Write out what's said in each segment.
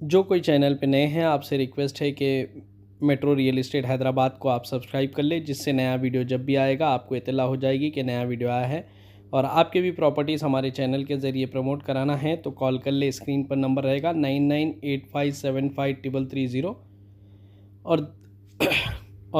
जो कोई चैनल पे नए हैं आपसे रिक्वेस्ट है कि मेट्रो रियल एस्टेट हैदराबाद को आप सब्सक्राइब कर ले, जिससे नया वीडियो जब भी आएगा आपको इत्तला हो जाएगी कि नया वीडियो आया है। और आपके भी प्रॉपर्टीज़ हमारे चैनल के ज़रिए प्रमोट कराना है तो कॉल कर ले, स्क्रीन पर नंबर रहेगा 9985753330। और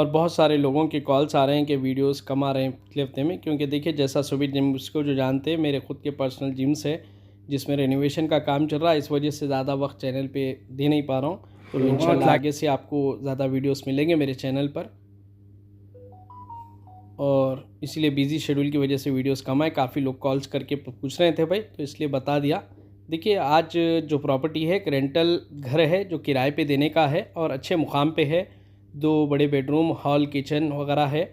बहुत सारे लोगों के कॉल्स आ रहे हैं कि वीडियोस कम आ रहे हैं पिछले हफ्ते में, क्योंकि देखिए जैसा सुबीर जिम को जो जानते हैं, मेरे खुद के पर्सनल जिम्स है जिसमें रेनोवेशन का काम चल रहा है, इस वजह से ज़्यादा वक्त चैनल पे दे नहीं पा रहा हूँ। तो इंशाल्लाह आगे से आपको ज़्यादा वीडियोस मिलेंगे मेरे चैनल पर, और इसीलिए बिज़ी शेड्यूल की वजह से वीडियोस कम आए। काफ़ी लोग कॉल्स करके पूछ रहे थे भाई, तो इसलिए बता दिया। देखिए आज जो प्रॉपर्टी है एक रेंटल घर है जो किराए पे देने का है और अच्छे मुकाम पे है। 2 बड़े बेडरूम, हॉल, किचन वगैरह है,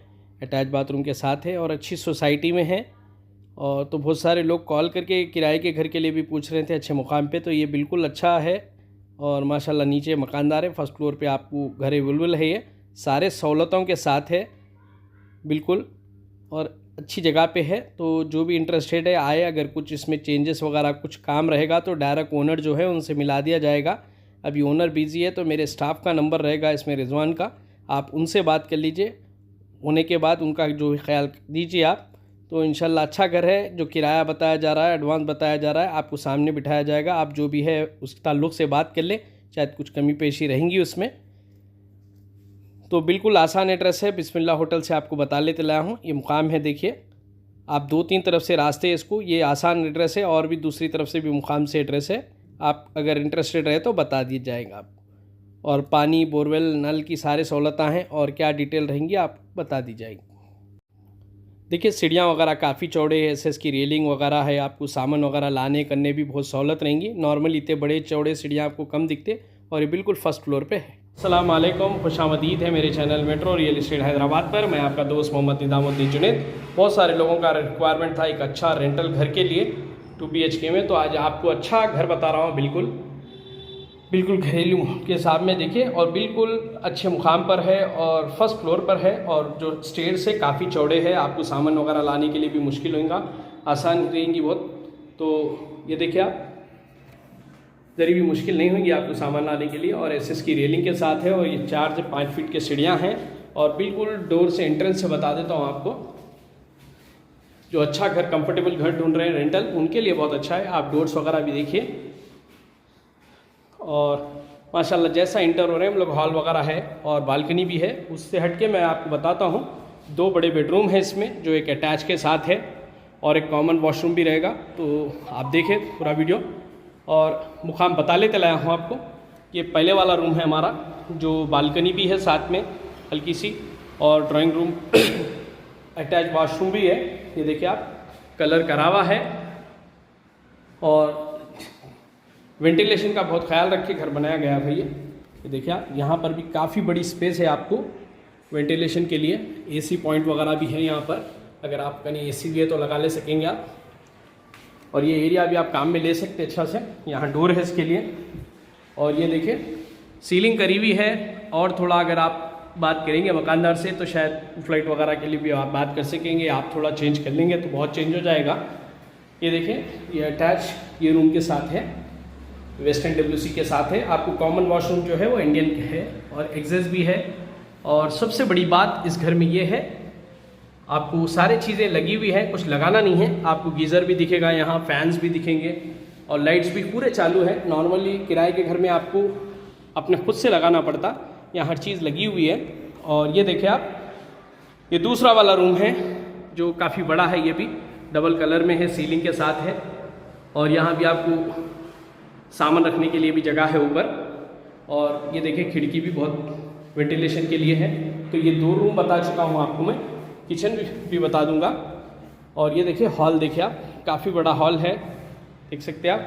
अटैच बाथरूम के साथ है और अच्छी सोसाइटी में है। और तो बहुत सारे लोग कॉल करके किराए के घर के लिए भी पूछ रहे थे अच्छे मुकाम पे, तो ये बिल्कुल अच्छा है। और माशाल्लाह नीचे मकानदार है, फर्स्ट फ्लोर पे आपको घर अवेलेबल है, ये सारे सहूलतों के साथ है बिल्कुल, और अच्छी जगह पे है। तो जो भी इंटरेस्टेड है आए, अगर कुछ इसमें चेंजेस वगैरह कुछ काम रहेगा तो डायरेक्ट ओनर जो है उनसे मिला दिया जाएगा। अभी ओनर बिज़ी है तो मेरे स्टाफ का नंबर रहेगा इसमें, रिजवान का, आप उनसे बात कर लीजिए। होने के बाद उनका जो ख्याल दीजिए आप, तो इंशाल्लाह अच्छा घर है। जो किराया बताया जा रहा है, एडवांस बताया जा रहा है, आपको सामने बिठाया जाएगा। आप जो भी है उस ताल्लुक़ से बात कर ले, शायद कुछ कमी पेशी रहेंगी उसमें। तो बिल्कुल आसान एड्रेस है, बिस्मिल्लाह होटल से आपको बता लेते लाया हूँ। ये मुकाम है, देखिए आप 2-3 तरफ से रास्ते हैं इसको, ये आसान एड्रेस है और भी दूसरी तरफ से भी मुकाम से एड्रेस है। आप अगर इंटरेस्टेड रहे तो बता दिया जाएगा आप। और पानी, बोरवेल, नल की सारे सहूलतें हैं, और क्या डिटेल रहेंगी आप बता दी जाएगी। देखिए सीढ़ियाँ वगैरह काफ़ी चौड़े है, एसएस की रेलिंग वगैरह है, आपको सामान वगैरह लाने करने भी बहुत सहूलत रहेंगी। नॉर्मली इतने बड़े चौड़े सीढ़ियाँ आपको कम दिखते, और ये बिल्कुल फ़र्स्ट फ्लोर पे है। अस्सलाम वालेकुम, खुशामदीद है मेरे channel metro real estate Hyderabad पर। मैं आपका दोस्त मोहम्मद निज़ामुद्दीन जुनैद। बहुत सारे लोगों का रिक्वायरमेंट था एक अच्छा रेंटल घर के लिए 2 BHK में, तो आज आपको अच्छा घर बता रहा हूँ, बिल्कुल घरेलू के हिसाब में देखिए, और बिल्कुल अच्छे मुकाम पर है और फर्स्ट फ्लोर पर है। और जो स्टेयर्स है काफ़ी चौड़े है, आपको सामान वगैरह लाने के लिए भी मुश्किल होगा, आसान रहेंगी बहुत। तो ये देखिए आप, ज़री भी मुश्किल नहीं होगी आपको सामान लाने के लिए। और एसएस की रेलिंग के साथ है, और ये 4 से 5 फीट के सीढ़ियाँ हैं। और बिल्कुल डोर से एंट्रेंस से बता देता हूँ आपको, जो अच्छा घर, कंफर्टेबल घर ढूंढ रहे हैं रेंटल, उनके लिए बहुत अच्छा है। आप डोर्स वगैरह भी देखिए, और माशाल्लाह जैसा इंटर हो रहे हैं हम लोग, हॉल वगैरह है और बालकनी भी है। उससे हट के मैं आपको बताता हूँ, 2 बड़े बेडरूम है इसमें जो एक अटैच के साथ है, और एक कॉमन वॉशरूम भी रहेगा। तो आप देखें पूरा वीडियो, और मुकाम बता लेते लाया हूँ आपको। ये पहले वाला रूम है हमारा, जो बालकनी भी है साथ में हल्की सी, और ड्राइंग रूम अटैच वॉशरूम भी है। ये देखिए आप, कलर करा हुआ है, और वेंटिलेशन का बहुत ख्याल रख के घर बनाया गया है भैया। ये देखिए आप, यहाँ पर भी काफ़ी बड़ी स्पेस है आपको वेंटिलेशन के लिए। AC पॉइंट वगैरह भी है यहाँ पर, अगर आप कहीं AC लिए तो लगा ले सकेंगे आप। और ये एरिया भी आप काम में ले सकते अच्छा से, यहाँ डोर है इसके लिए। और ये देखिए सीलिंग करी हुई है, और थोड़ा अगर आप बात करेंगे मकानदार से तो शायद फ्लाइट वगैरह के लिए भी आप बात कर सकेंगे, आप थोड़ा चेंज कर लेंगे तो बहुत चेंज हो जाएगा। ये देखिए, ये अटैच ये रूम के साथ है, वेस्टर्न WC के साथ है। आपको कॉमन वॉशरूम जो है वो इंडियन के है, और एग्जस्ट भी है। और सबसे बड़ी बात इस घर में ये है, आपको सारी चीज़ें लगी हुई है, कुछ लगाना नहीं है। आपको गीज़र भी दिखेगा यहाँ, फैंस भी दिखेंगे, और लाइट्स भी पूरे चालू है। नॉर्मली किराए के घर में आपको अपने खुद से लगाना पड़ता, यहाँ हर चीज़ लगी हुई है। और ये देखिए आप, ये दूसरा वाला रूम है जो काफ़ी बड़ा है, ये भी डबल कलर में है, सीलिंग के साथ है। और यहाँ भी आपको सामान रखने के लिए भी जगह है ऊपर। और ये देखिए खिड़की भी बहुत वेंटिलेशन के लिए है। तो ये 2 रूम बता चुका हूँ आपको मैं, किचन भी बता दूंगा। और ये देखिए हॉल, देखिए आप, काफ़ी बड़ा हॉल है, देख सकते हैं आप।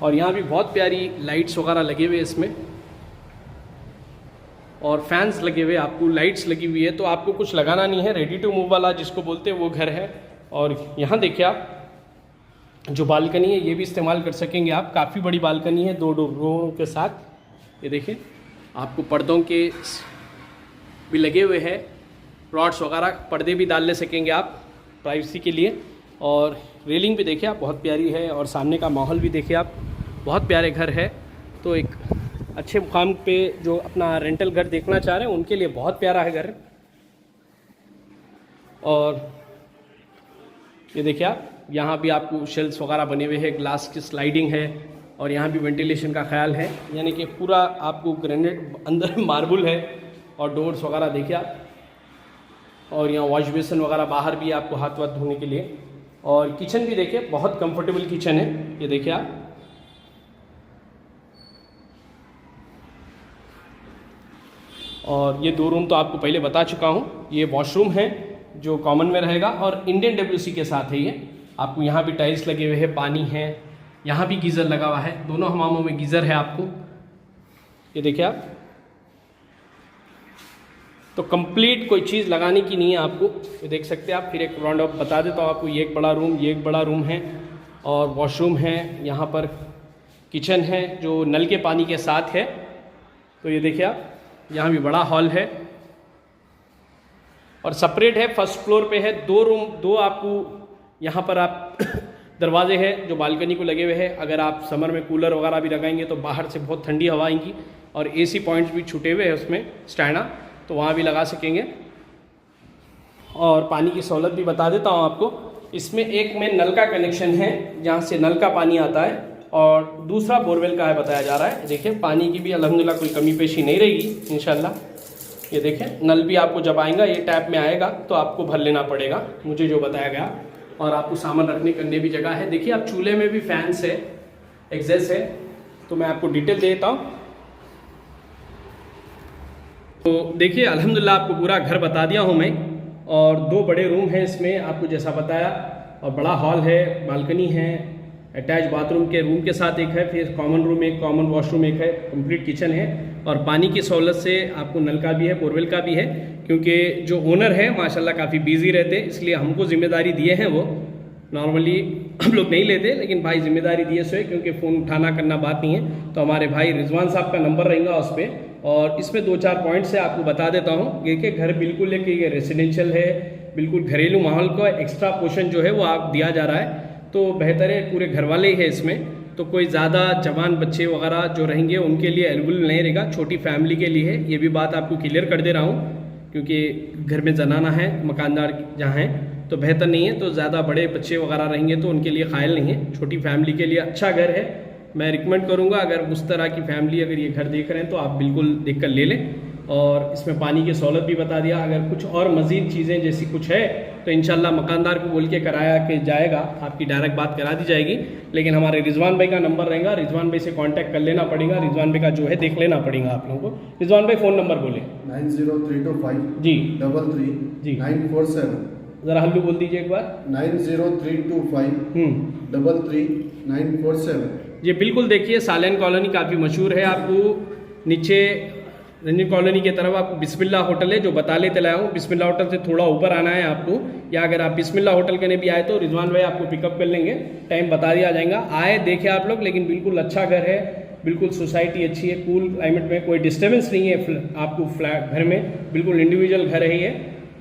और यहाँ भी बहुत प्यारी लाइट्स वगैरह लगे हुए इसमें, और फैंस लगे हुए, आपको लाइट्स लगी हुई है। तो आपको कुछ लगाना नहीं है, रेडी टू मूव वाला जिसको बोलते हैं वो घर है। और यहाँ देखिए आप, जो बालकनी है ये भी इस्तेमाल कर सकेंगे आप, काफ़ी बड़ी बालकनी है 2 डोरों के साथ। ये देखिए आपको पर्दों के भी लगे हुए हैं, रॉड्स वगैरह, पर्दे भी डाल ले सकेंगे आप प्राइवेसी के लिए। और रेलिंग भी देखिए आप, बहुत प्यारी है। और सामने का माहौल भी देखिए आप, बहुत प्यारे घर है। तो एक अच्छे मुकाम पे जो अपना रेंटल घर देखना चाह रहे हैं उनके लिए बहुत प्यारा है घर। और ये देखिए आप, यहाँ भी आपको शेल्फ्स वगैरह बने हुए हैं, ग्लास की स्लाइडिंग है और यहाँ भी वेंटिलेशन का ख्याल है, यानी कि पूरा आपको ग्रेनाइट अंदर मार्बल है और डोर्स वगैरह देखिए आप। और यहाँ वॉश बेसिन वगैरह बाहर भी आपको हाथ वाथ धोने के लिए। और किचन भी देखिए, बहुत कंफर्टेबल किचन है, ये देखिए आप। और ये 2 रूम तो आपको पहले बता चुका हूँ। ये वॉशरूम है जो कॉमन में रहेगा और इंडियन WC के साथ है ये। आपको यहाँ भी टाइल्स लगे हुए हैं, पानी है, यहाँ भी गीज़र लगा हुआ है, दोनों हमामों में गीज़र है आपको, ये देखिए आप। तो कंप्लीट कोई चीज़ लगाने की नहीं है आपको, ये देख सकते हैं आप। फिर एक राउंड ऑफ बता देता हूँ आपको। ये एक बड़ा रूम, ये एक बड़ा रूम है और वॉशरूम है, यहाँ पर किचन है जो नल के पानी के साथ है। तो ये देखिए आप, यहाँ भी बड़ा हॉल है और सेपरेट है, फर्स्ट फ्लोर पे है। 2 रूम, 2 आपको यहाँ पर आप दरवाजे हैं जो बालकनी को लगे हुए हैं। अगर आप समर में कूलर वगैरह भी लगाएंगे तो बाहर से बहुत ठंडी हवा आएंगी। और AC पॉइंट्स भी छूटे हुए हैं उसमें स्टैंडा, तो वहाँ भी लगा सकेंगे। और पानी की सहूलत भी बता देता हूँ आपको। इसमें एक में नल का कनेक्शन है, जहाँ से नल का पानी आता है, और दूसरा बोरवेल का है बताया जा रहा है। देखिए पानी की भी अल्हम्दुलिल्लाह कोई कमी पेशी नहीं रहेगी इंशाल्लाह। ये देखें, नल भी आपको जब आएगा ये टैप में आएगा तो आपको भर लेना पड़ेगा, मुझे जो बताया गया। और आपको सामान रखने करने भी जगह है। देखिए आप, चूल्हे में भी फैंस है, एग्जॉस्ट है। तो मैं आपको डिटेल देता हूँ। तो देखिए अल्हम्दुलिल्लाह आपको पूरा घर बता दिया हूँ मैं। और 2 बड़े रूम हैं इसमें, आपको जैसा बताया, और बड़ा हॉल है, बालकनी है, अटैच बाथरूम के रूम के साथ एक है, फिर कॉमन रूम एक, कॉमन वॉशरूम एक है, कंप्लीट किचन है। और पानी की सहूलत से आपको नल का भी है, बोरवेल का भी है, क्योंकि जो ओनर है माशाल्लाह काफ़ी बिजी रहते, इसलिए हमको जिम्मेदारी दिए हैं। वो नॉर्मली हम लोग नहीं लेते, लेकिन भाई जिम्मेदारी दिए सो है, क्योंकि फ़ोन उठाना करना बात नहीं है। तो हमारे भाई रिजवान साहब का नंबर रहेगा उस पर। और इसमें 2-4 पॉइंट्स है, आपको बता देता हूँ। देखिए घर बिल्कुल एक ये रेसिडेंशियल है, बिल्कुल घरेलू माहौल का एक्स्ट्रा पोर्शन जो है वो आप दिया जा रहा है, तो बेहतर है। पूरे घर वाले ही है इसमें, तो कोई ज़्यादा जवान बच्चे वगैरह जो रहेंगे उनके लिए एलिजिबल नहीं रहेगा, छोटी फैमिली के लिए है। ये भी बात आपको क्लियर कर दे रहा हूँ, क्योंकि घर में जनाना है, मकानदार जहाँ हैं, तो बेहतर नहीं है। तो ज़्यादा बड़े बच्चे वगैरह रहेंगे तो उनके लिए कायल नहीं है, छोटी फैमिली के लिए अच्छा घर है। मैं रिकमेंड करूँगा, अगर उस तरह की फैमिली अगर ये घर देख रहे हैं तो आप बिल्कुल देख कर ले लें। और इसमें पानी की सहूलत भी बता दिया। अगर कुछ और मज़ीद चीज़ें जैसी कुछ है तो इंशाल्लाह मकानदार को बोल के कराया के जाएगा, आपकी डायरेक्ट बात करा दी जाएगी। लेकिन हमारे रिजवान भाई का नंबर रहेगा, रिजवान भाई से कांटेक्ट कर लेना पड़ेगा, रिजवान भाई का जो है देख लेना पड़ेगा आप लोगों को। रिजवान भाई फ़ोन नंबर बोले। 90325 जी 33 जी 947। ज़रा हल्लू बोल दीजिए एक बार। 90325 33 947। ये बिल्कुल देखिए, सालन कॉलोनी काफ़ी मशहूर है। आपको नीचे रंजन कॉलोनी की तरफ आपको बिस्मिल्लाह होटल है जो बता लेते लाया हूँ। बिस्मिल्लाह होटल से थोड़ा ऊपर आना है आपको, या अगर आप बिस्मिल्लाह होटल करने भी आए तो रिजवान भाई आपको पिकअप कर लेंगे, टाइम बता दिया जाएगा। आए देखे आप लोग, लेकिन बिल्कुल अच्छा घर है, बिल्कुल सोसाइटी अच्छी है, कूल क्लाइमेट में, कोई डिस्टर्बेंस नहीं है आपको फ्लैट घर में, बिल्कुल इंडिविजुअल घर है ये।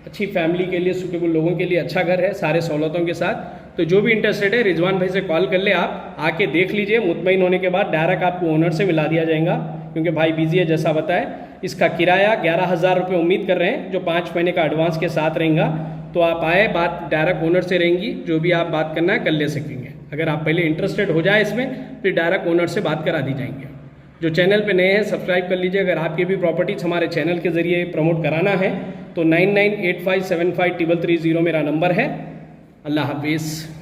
अच्छी फैमिली के लिए, सूटेबल लोगों के लिए अच्छा घर है, सारे सहूलतों के साथ। तो जो भी इंटरेस्टेड है रिजवान भाई से कॉल कर ले, आप आके देख लीजिए। मुतमईन होने के बाद डायरेक्ट आपको ओनर से मिला दिया जाएगा, क्योंकि भाई बिजी है जैसा बताए। इसका किराया 11,000 रुपये उम्मीद कर रहे हैं, जो 5 महीने का एडवांस के साथ रहेगा। तो आप आए, बात डायरेक्ट ओनर से रहेंगी, जो भी आप बात करना है कर ले सकेंगे। अगर आप पहले इंटरेस्टेड हो जाए इसमें, फिर डायरेक्ट ओनर से बात करा दी जाएंगे। जो चैनल पे नए हैं सब्सक्राइब कर लीजिए। अगर आपके भी प्रॉपर्टीज हमारे चैनल के ज़रिए प्रमोट कराना है तो 9985753330 मेरा नंबर है। अल्लाह हाफिज़।